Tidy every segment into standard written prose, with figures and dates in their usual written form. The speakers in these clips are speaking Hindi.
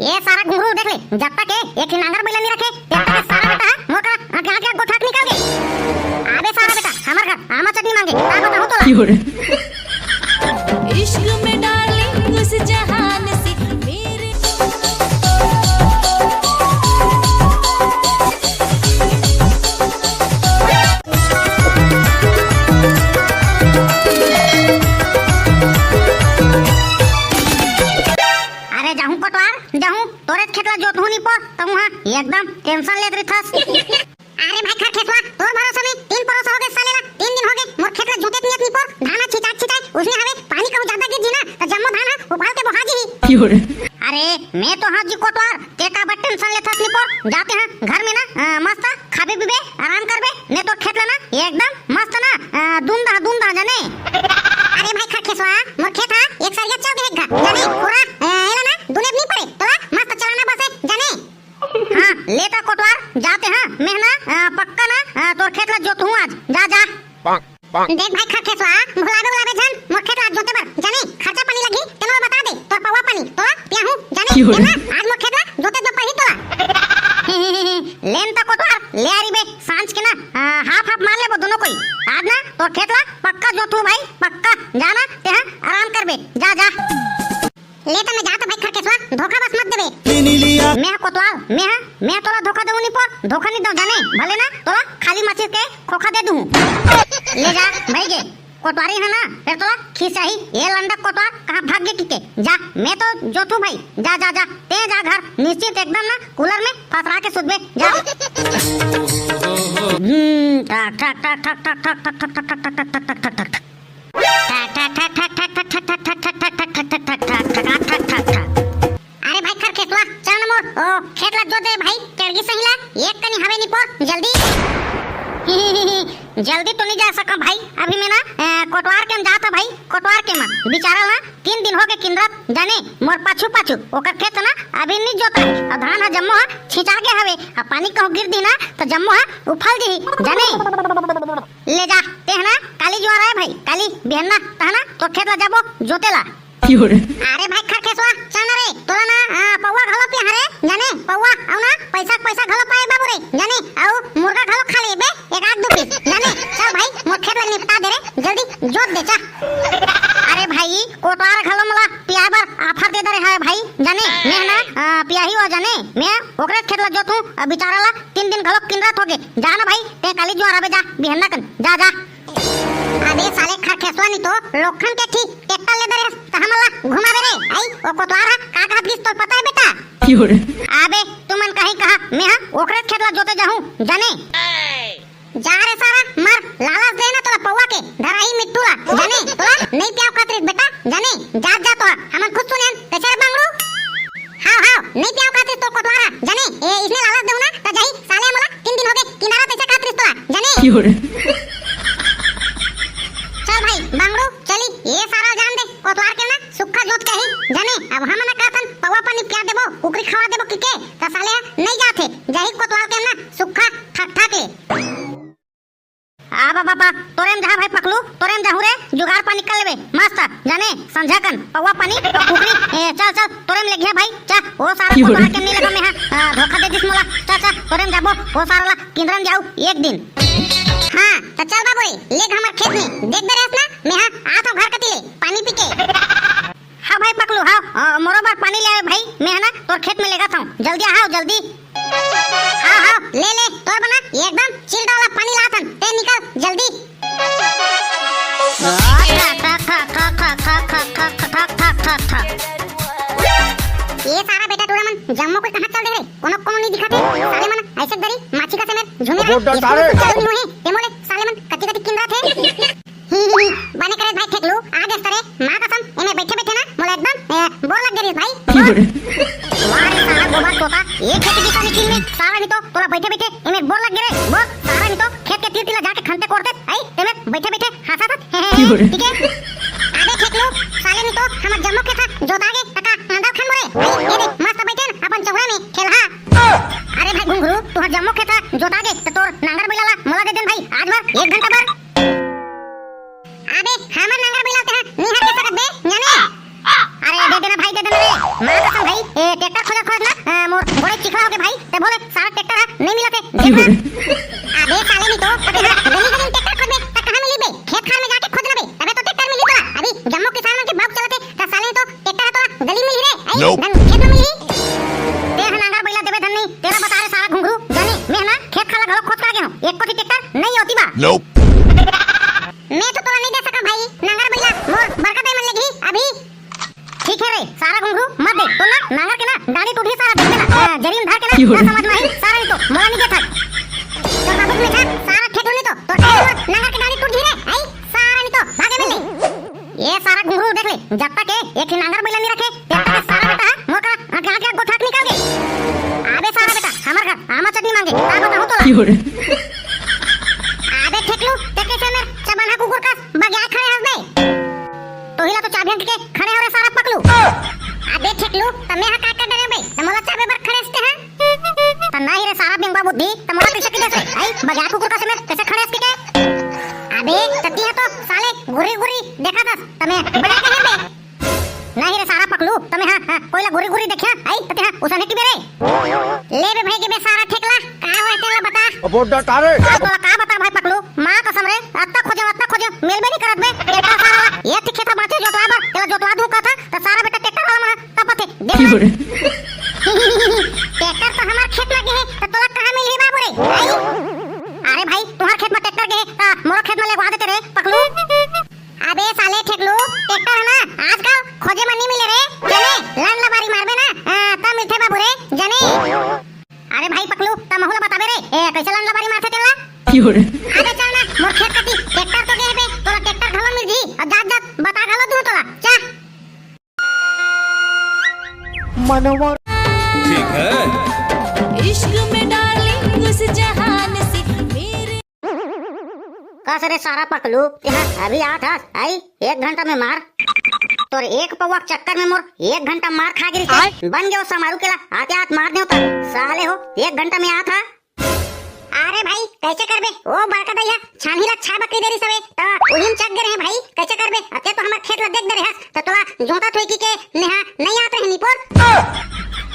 ये सारा घुंघरू देख ले, जब तक एक ही नांगर बैला नहीं रखे तब तक सारा बेटा मोर का आगे गोठाक निकाल दे। आबे सारा बेटा हमार घर आमा चटनी मांगे, का बताऊं तोला। इश्क में डार्लिंग उस जहान से मेरे जाहूं कटवार जाहूं तोरे खेतला जोतहूं नी पर त वहां एकदम टेंशन लेत रही थस। अरे भाई खा खेतवा तोर भरोसा में 3 बरस हो गए सालेला, 3 दिन हो गए मोर खेतला जोते नियत नी पर धाना छिटाई उसमें हवे पानी कहूं ज्यादा गिर जी ना त जम्मो धान उबाल के बहा जी। अरे मैं तो हां जी कटवार ते का बट टेंशन लेत हस नी पर जाते हैं घर में ना मस्त खाबे पीबे आराम करबे ने तो खेतला ना एकदम मस्त ना दूंदा जाने। अरे भाई खा खेतवा मोर खेत हा एक सरिया चल के जाने पूरा एला ना दुने नहीं पड़े तोला मस्त चलाना बसे जाने। हां लेता कोटवार जाते हैं मेहना पक्का ना तोर खेत ला जोतहूं आज जा जा। देख भाई खा खेतवा भुलाबे जन मोर खेत ला जोते बर जाने खर्चा पानी लगी तनो बता दे तोर पवा पानी तोला पियाहूं जाने ना आज मोर खेत ला जोते दो पही तोला। लेन त कोटवार ले आरी बे सांझ के ना हाफ मार लेबो दोनों कोई आज ना तोर खेत ला पक्का जोतहूं भाई पक्का जाना ते आराम करबे जा जा। ले तो मैं जाता भाई खर केसवा धोखा बस मत देबे। मैं कोतवाल मैं तोला धोखा देऊ नी पर धोखा नहीं दो जाने भले ना तोला खाली मछली के खोखा दे दूं। ले जा भाई गे कोतवारी है ना फिर तोला खिसाही ये लंडा कोतवार कहां भाग गए टिके जा मैं तो जोतू भाई जा जा जा ते जा घर निश्चित एकदम ना कूलर में फसरा के सुतबे जा। टक टक टक टक टक टक टक टक टक टक टक टक टक टक अरे भाई खर खेतवा चल मोर ओ खेतला जोते भाई चढ़गी सहिला एक कनी हवे नी पर जल्दी जल्दी तो नहीं जा सका भाई अभी मैं ना कोटवार के जाता भाई कोटवार के मां बेचारा ना 3 दिन हो गए किंद्रत जाने मोर पाछू ओकर खेत ना अभी नहीं जोता और धान हा जम्मो हा छिचा के हवे आ पानी कहू गिर दी ना तो जम्मो हा उफल जी जाने। ले जा ते ना काली ज्वार है भाई काली बिहन्ना तहना तो खेत ला जाबो जोतेला। अरे भाई खर खेतवा चल रे तोला ना पौवा घलो पे हरे जाने पौवा आउ ना पैसा घलो पाए बाबू रे जाने आउ मुर्गा घलो खा लेबे एक आध दो पीस जाने चल भाई मोर खेत ला निपटा दे रे जल्दी जोत दे चा। अरे भाई कोटवार घलो मला पिया बर आफर दे दे रे है भाई जाने मैं ना पियाही हो जाने मैं ओकरे खेत ला जोतू बेचारा ला 3 दिन घलो किंद्रत हो गए जा ना भाई ते काली ज्वार आबे जा बिहन्ना कन जा जा। अबे साले खर खेतवा नी तो लोखन के ठीक ट्रैक्टर ले दे रे हमला घुमावे रे आई ओ कोतवारा का हाथ गिस तो पता है बेटा। अबे तुमन कहीं कहा मैं ओकरे खेतला जोते जाहूं जाने जा रे सारा मार लालच दे ना तोला पौवा के धराई मिट्टूला जाने तोला नहीं प्याव खातिर बेटा जाने जा जा तो हमन खुद सुनेन बेचारे बांगड़ू हां नहीं प्याव खातिर तो कोतवारा जाने ए इसने लालच देऊ ना त जाई साले मला 3 दिन हो गए किनारा पैसा खातिर तोला जाने। चल भाई बांगड़ू चली ये सारा जान दे कोतवार के ना सुक्खा जोत कही जाने अब हम ना काथन पवा पानी पिया देबो कुकरी खवा देबो किके त साले नहीं जाथे जाही कोतवार के ना सुक्खा ठक के आ बाबा तोरेम जहां भाई पकलू तोरेम जाहू रे जुगाड़ पानी कर लेबे मस्त जाने संझाकन पवा पानी कुकरी चल तोरेम ले गया भाई चा ओ सारा कोतवार के नहीं लगा मैं धोखा दे दिस मोला चा तोरेम जाबो ओ सारा ला किंद्रन जाऊ एक दिन। हां तो चल बाबू ले हमर खेत में देख दे रेस ना मैं आता घर कती ले पानी पी के। हां भाई पकलू हां मोरो बार पानी ले भाई मैं ना तोर खेत में लेगा था जल्दी आओ जल्दी। हां ले तोर बना एकदम चिल्ड वाला पानी लाथन ते निकल जल्दी। ये सारा बेटा तोरा मन जम्मो को कहां चल दे रे कोनो नहीं दिखाते साले मन ऐसे दरी माछी का सेमेर झुमे रे चल मोहे ते मोले साले मन कति किंद्रा थे बने करे भाई ठेकलू आगे सरे मां कसम एमे बैठे ना मोले एकदम बोल लग गई भाई वाह सारा गोबर तोता ये खेत की पानी किन में सारा नहीं तो तोरा बैठे एमे बोल लग गए वो सारा नहीं तो खेत के तीर जाके खंते कोड़ते आई तेमे बैठे हंसा था ठीक है। आगे ठेकलू साले नहीं तो हमर जम्मो के था जोतागे टका अंदर खन मोरे ये देख मस्त बैठे अपन चौड़ा में खेलहा। अरे भाई घुंघरू तू जम्मो के था जोतागे तो तोर नांगर बिलाला मोला दे देन भाई आज बार 1 घंटा बार। अबे हमर नांगर बिलाते हैं नहीं हट के सकत बे जाने। अरे दे देना भाई दे देना रे मां कसम भाई ट्रैक्टर खोला अबे साले नहीं तो अबे गली गली ट्रैक्टर खोद बे त कहां मिली बे खेत खार में जाके खोदना बे तबे तो ट्रैक्टर मिली तोला अभी जम्मू किसान मन के बाप चलते त साले तो ट्रैक्टर तोला गली मिली रे आई खेत में मिली ते हनांगर बैला देबे धन नहीं तेरा बता रे सारा घुंघरू जाने मैं ना खेत खाला घलो खोद का गया हूं एक कोटी ट्रैक्टर नहीं होती बा मैं तो तोला नहीं दे सका भाई नांगर बैला मोर बरका दे मन लगी अभी ठीक है रे सारा घुंघरू मत दे तो ना नांगर के ना डाड़ी टूटी सारा दे देना जरीन धार के ना समझ में आई सारा ही तो मोला नहीं देता तो बाबू में था सारा ठेठो नहीं तो नांगर के डाड़ी टूट दी रे आई सारा नहीं तो भागे मिले ये सारा घुंघरू देख ले जब तक एक ही नांगर बैला नहीं रखे तब तक सारा बेटा मोर का आगे आगे गोठाक निकाल दे अबे सारा बेटा हमार घर आमा चटनी मांगे का बताऊं तोला अबे ठेकलू ते कैसे मेर चबाना कुकुर का बगैर खड़े हस बे तो हिला तो चाबी के खड़े हो रे सारा पकलू अबे ठेकलू तमे हा का कर बे तमला चाबे बर खड़े हसते हैं त नाही रे सारा बिंगबा बुद्धि तमला कैसे किदे से आई बगैर कुकुर का से में कैसे खड़े हस के अबे तती है तो साले गुरी गुरी देखा था तमे बड़ा के बे नहीं रे सारा पकलू तमे हां कोइला गुरी गुरी देखया आई तते हां उसने की बेरे ले बे भाई के बे सारा ठेकला का होय तेला बता अबोडा तारे तोला का बता भाई पकलू मां कसम रे अत्ता खोजे मेल में नहीं करत बे एटा सारा ये ठीक था बाते जोतवा बा तेला जोतवा दू का था त सारा बेटा ट्रैक्टर वाला तपते देख ट्रैक्टर तो हमार खेत में है त तोला कहां मिली बाबू रे अरे भाई तुम्हार खेत में ट्रैक्टर के त मोर खेत में लगवा देते रे पकलू अबे साले ठेकलू ट्रैक्टर है ना आजकल खोजे में नहीं मिले रे जने लान लबारी मारबे ना त मिलथे बाबू रे जने अरे भाई पकलू त महुला बताबे रे ए कैसे लान लबारी मारथे तेला अबे चल ना मोर खेत कती ट्रैक्टर तो गए बे तोला ट्रैक्टर घलो मिल जी और जात जात बता घलो तू तोला चा मनोवर ठीक है इश्क में डार्लिंग उस जहान से मेरे का सरे सारा पकलू यहाँ अभी आ था आई 1 घंटा में मार तोर एक पौवा चक्कर में मोर 1 घंटा मार खा गिरी बन गयो समारू केला आते हाथ मार देओ ता साले हो 1 घंटा में आ था अरे भाई कैसे करबे ओ बड़का दैया छानी ला छा बकरी देरी सवे त उहिम चक गए हैं भाई कैसे करबे अते तो हमर खेत ला देख दे रे हस त तोला जोता थोई की के नेहा नहीं आते हैं निपोर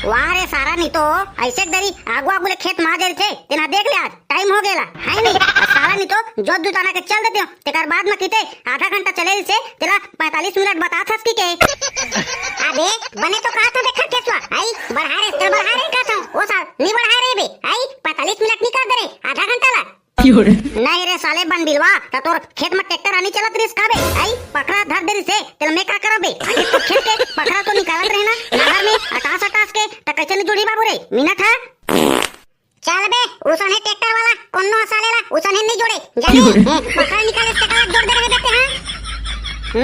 वाह रे सारा नहीं तो ऐसे दरी आगु आगु ले खेत मा थे तेना देख ले आज टाइम हो गेला है नहीं सारा नहीं तो जोत जुताना के चल देते हो तेकर बाद में किते आधा घंटा चले से तेरा 45 मिनट बता था की के अबे बने तो कहा था देखा केसवा आई बढ़ा रे का था ओ साल नहीं बढ़ा रे बे आई 45 मिनट निकाल दे रे आधा घंटा ला नहीं रे साले बन बिलवा त तोर खेत में ट्रैक्टर आनी चलत रिस काबे आई पकड़ा धर देरी से तेल मैं का करबे आई तो खेत के पकड़ा तो निकालत रहे ना नहर में अटास के त कैसे नहीं जुड़ी बाबू रे मिनट है चल बे उसने ट्रैक्टर वाला कोनो सालेला उसने नहीं जोड़े जानी पकड़ा निकाले से का जोड़ दे रहे देते हैं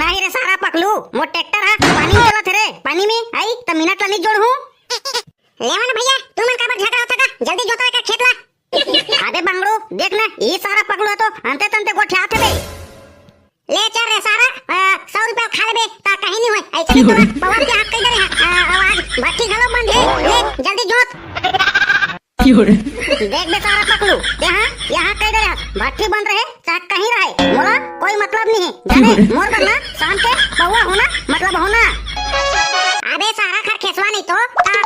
नहीं रे सारा पकलू मो ट्रैक्टर है पानी में चलत रे पानी में आई त मिनट ला नहीं जोड़ हूं लेवन भैया तू मन का झगड़ा होता का जल्दी जोता का खेत ला अबे बंगड़ू देख ना ये सारा पकड़ो तो अंते तंते गोठे आते बे ले चल रे सारा 100 रुपया खा लेबे ता कहीं नहीं होय ऐसे नहीं तोरा पवा के हाथ कई दे आवाज भट्टी घलो बंद है ले जल्दी जोत देख बे सारा पकड़ू यहाँ कई दे भट्टी बंद रहे चाहे कहीं रहे मोरा कोई मतलब नहीं है जाने मोर बनना शाम के पवा होना मतलब होना अबे सारा खर खेसवा नहीं तो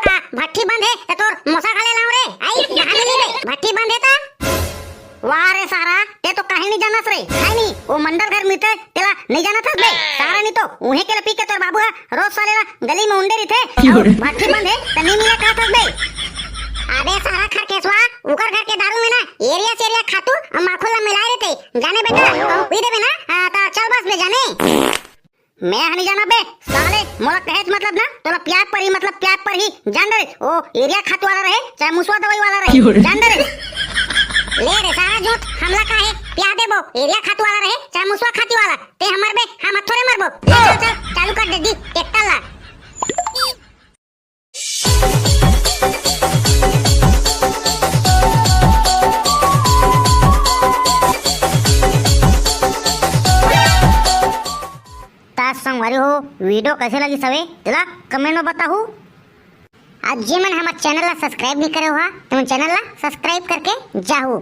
का भट्टी बंद है तो तोर मोसा खा ले लाऊं रे आई कहां मिली रे भट्टी बंद है ता वाह रे सारा ते तो कहीं नहीं जानस रे है नहीं वो मंडल घर मिटे तेला नहीं जानत बे सारा नहीं तो उहे के पी के तोर बाबू है रोज साले गली में उंडे रही थे भट्टी बंद है त नहीं मिले का था बे अबे सारा खर केसवा उकर घर के दारू में ना एरिया खातू माखुला मिलाए रहते जाने बेटा पी देबे ना ता चल बस बे जाने मैं नहीं जाना बे साले मोला कहेत मतलब ना तोला प्यार पर ही मतलब प्यार पर ही जान रे ओ एरिया खातू वाला रहे चाहे मुसवा दवाई वाला रहे जान रे ले रे सारा जोत हमला काहे प्यार देबो एरिया खातू वाला रहे चाहे मुसवा खाती वाला ते हमर बे हम थोड़े मरबो ले चल चालू कर दे दी ट्रैक्टर ला संगवारी हो वीडियो कैसे लगी सवे तेला कमेंट में बताहू आज जे मन हमार चैनल ला सब्सक्राइब नहीं करे हुआ तो चैनल ला सब्सक्राइब करके जाहू।